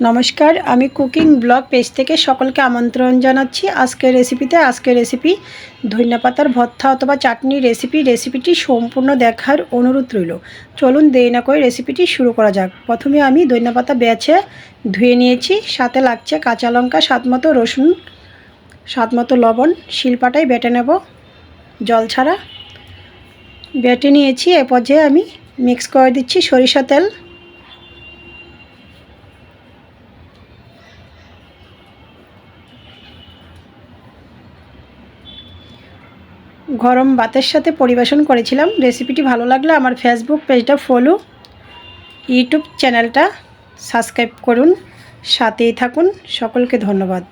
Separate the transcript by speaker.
Speaker 1: নমস্কার, আমি cooking blog page থেকে সকলকে আমন্ত্রণ জানাচ্ছি। আজকের রেসিপি ধনিয়া পাতার ভর্তা অথবা চাটনির রেসিপিটি সম্পূর্ণ দেখার অনুরোধ রইল। চলুন দেরি না করে রেসিপিটি শুরু করা যাক। প্রথমে আমি ধনিয়া পাতা বেছে ধুয়ে নিয়েছি, সাথে লাগছে কাঁচা লঙ্কা, স্বাদমতো রসুন, স্বাদমতো লবণ। শিলপাটায় বেটে নেব জল ছাড়া। বেটে নিয়েছি। এ পর্যায়ে আমি মিক্স করে দিচ্ছি সরিষা তেল। গরম ভাতের সাথে পরিবেশন করেছিলাম। রেসিপিটি ভালো লাগলে আমার ফেসবুক পেজটা ফলো, ইউটিউব চ্যানেলটা সাবস্ক্রাইব করুন, সাথেই থাকুন। সকলকে ধন্যবাদ।